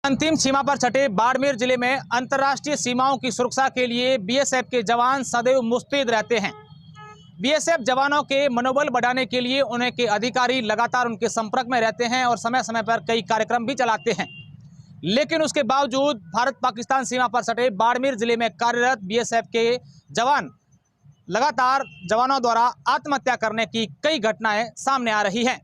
अंतिम सीमा पर सटे बाड़मेर जिले में अंतर्राष्ट्रीय सीमाओं की सुरक्षा के लिए बीएसएफ के जवान सदैव मुस्तैद रहते हैं। बीएसएफ जवानों के मनोबल बढ़ाने के लिए उन्हें के अधिकारी लगातार उनके संपर्क में रहते हैं और समय समय पर कई कार्यक्रम भी चलाते हैं। लेकिन उसके बावजूद भारत पाकिस्तान सीमा पर सटे बाड़मेर जिले में कार्यरत बीएसएफ के जवान लगातार जवानों द्वारा आत्महत्या करने की कई घटनाएं सामने आ रही हैं।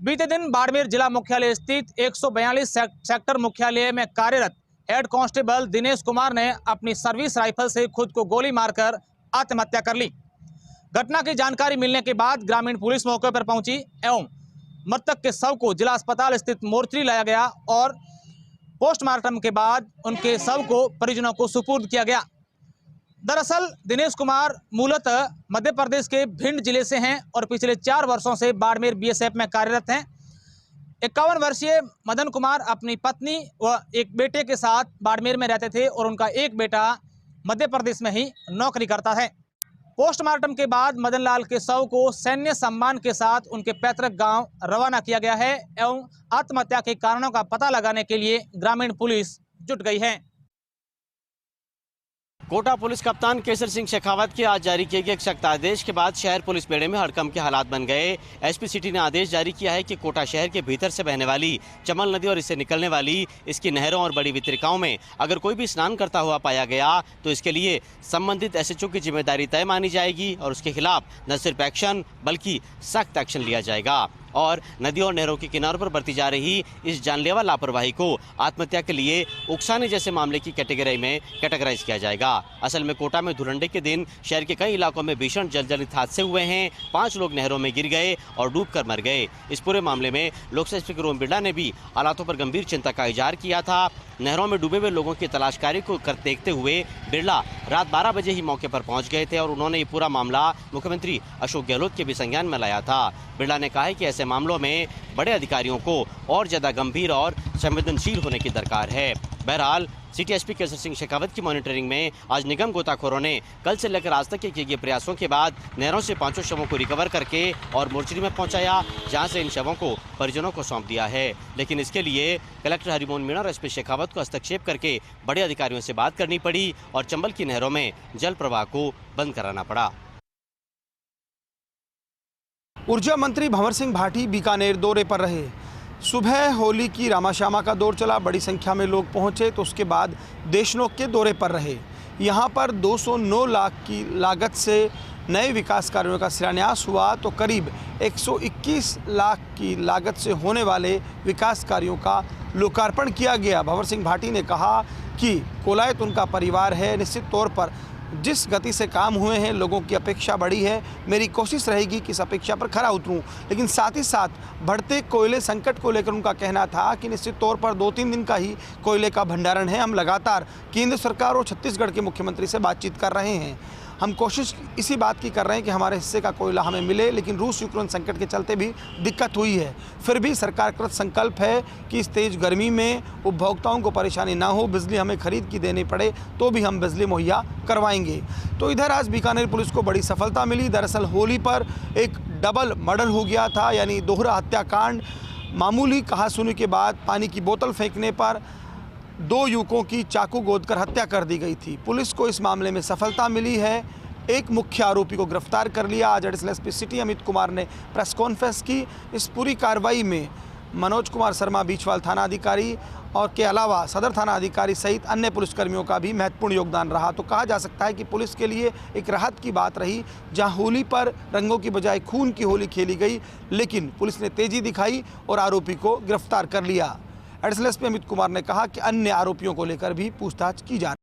बीते दिन बाड़मेर जिला मुख्यालय स्थित 142 सेक्टर मुख्यालय में कार्यरत हेड कांस्टेबल दिनेश कुमार ने अपनी सर्विस राइफल से खुद को गोली मारकर आत्महत्या कर ली। घटना की जानकारी मिलने के बाद ग्रामीण पुलिस मौके पर पहुंची एवं मृतक के शव को जिला अस्पताल स्थित मोर्चरी लाया गया और पोस्टमार्टम के बाद उनके शव को परिजनों को सुपुर्द किया गया। दरअसल दिनेश कुमार मूलतः मध्य प्रदेश के भिंड जिले से हैं और पिछले 4 वर्षों से बाड़मेर बीएसएफ में कार्यरत हैं। 51 वर्षीय मदन कुमार अपनी पत्नी व एक बेटे के साथ बाड़मेर में रहते थे और उनका एक बेटा मध्य प्रदेश में ही नौकरी करता है। पोस्टमार्टम के बाद मदन लाल के शव को सैन्य सम्मान के साथ उनके पैतृक गांव रवाना किया गया है एवं आत्महत्या के कारणों का पता लगाने के लिए ग्रामीण पुलिस जुट गई है। कोटा पुलिस कप्तान केसर सिंह शेखावत के आज जारी किए गए एक सख्त आदेश के बाद शहर पुलिस बेड़े में हड़कंप के हालात बन गए। एसपी सिटी ने आदेश जारी किया है कि कोटा शहर के भीतर से बहने वाली चमल नदी और इससे निकलने वाली इसकी नहरों और बड़ी वितरिकाओं में अगर कोई भी स्नान करता हुआ पाया गया तो इसके लिए संबंधित एसएचओ की जिम्मेदारी तय मानी जाएगी और उसके खिलाफ न सिर्फ एक्शन बल्कि सख्त एक्शन लिया जाएगा और नदियों और नहरों के किनारों पर बरती जा रही इस जानलेवा लापरवाही को आत्महत्या के लिए उकसाने जैसे मामले की कैटेगरी में कैटेगराइज किया जाएगा। असल में कोटा में धुरंडे के दिन शहर के कई इलाकों में भीषण जलजनित हादसे हुए हैं। 5 लोग नहरों में गिर गए और डूबकर मर गए। इस पूरे मामले में लोकसभा स्पीकर ओम बिरला ने भी हालातों पर गंभीर चिंता का इजहार किया था। नहरों में डूबे हुए लोगों की तलाश कार्य को देखते हुए बिरला रात 12 बजे ही मौके पर पहुंच गए थे और उन्होंने ये पूरा मामला मुख्यमंत्री अशोक गहलोत के भी संज्ञान में लाया था। बिरला ने कहा है कि ऐसे मामलों में बड़े अधिकारियों को और ज्यादा गंभीर और संवेदनशील होने की दरकार है। बहरहाल सिटी एसपी केसर सिंह शेखावत की मॉनिटरिंग में आज निगम गोताखोरों ने कल से लेकर आज तक के किए गए प्रयासों के बाद नहरों से 5 शवों को रिकवर करके और मोर्चरी में पहुंचाया, जहां से इन शवों को परिजनों को सौंप दिया है। लेकिन इसके लिए कलेक्टर हरिमोहन मीणा और एसपी शेखावत को हस्तक्षेप करके बड़े अधिकारियों से बात करनी पड़ी और चंबल की नहरों में जल प्रवाह को बंद कराना पड़ा। ऊर्जा मंत्री भंवर सिंह भाटी बीकानेर दौरे पर रहे। सुबह होली की रामाश्यामा का दौर चला, बड़ी संख्या में लोग पहुंचे तो उसके बाद देशनोक के दौरे पर रहे। यहां पर 209 लाख की लागत से नए विकास कार्यों का शिलान्यास हुआ तो करीब 121 लाख की लागत से होने वाले विकास कार्यों का लोकार्पण किया गया। भंवर सिंह भाटी ने कहा कि कोलायत उनका परिवार है। निश्चित तौर पर जिस गति से काम हुए हैं, लोगों की अपेक्षा बढ़ी है। मेरी कोशिश रहेगी कि इस अपेक्षा पर खरा उतरूं। लेकिन साथ ही साथ बढ़ते कोयले संकट को लेकर उनका कहना था कि निश्चित तौर पर 2-3 दिन का ही कोयले का भंडारण है। हम लगातार केंद्र सरकार और छत्तीसगढ़ के मुख्यमंत्री से बातचीत कर रहे हैं। हम कोशिश इसी बात की कर रहे हैं कि हमारे हिस्से का कोयला हमें मिले, लेकिन रूस यूक्रेन संकट के चलते भी दिक्कत हुई है। फिर भी सरकार कृत संकल्प है कि इस तेज़ गर्मी में उपभोक्ताओं को परेशानी ना हो, बिजली हमें खरीद की देनी पड़े तो भी हम बिजली मुहैया करवाएंगे। तो इधर आज बीकानेर पुलिस को बड़ी सफलता मिली। दरअसल होली पर एक डबल मर्डर हो गया था, यानी दोहरा हत्याकांड। मामूली कहासुनी के बाद पानी की बोतल फेंकने पर 2 युवकों की चाकू गोदकर हत्या कर दी गई थी। पुलिस को इस मामले में सफलता मिली है। एक मुख्य आरोपी को गिरफ्तार कर लिया। आज additional SP city Amit Kumar ने प्रेस कॉन्फ्रेंस की। इस पूरी कार्रवाई में मनोज कुमार शर्मा बीचवाल थाना अधिकारी और के अलावा सदर थाना अधिकारी सहित अन्य पुलिसकर्मियों का भी महत्वपूर्ण योगदान रहा। तो कहा जा सकता है कि पुलिस के लिए एक राहत की बात रही, जहां होली पर रंगों की बजाय खून की होली खेली गई, लेकिन पुलिस ने तेजी दिखाई और आरोपी को गिरफ्तार कर लिया। एडिशनल एसपी अमित कुमार ने कहा कि अन्य आरोपियों को लेकर भी पूछताछ की जा रही है।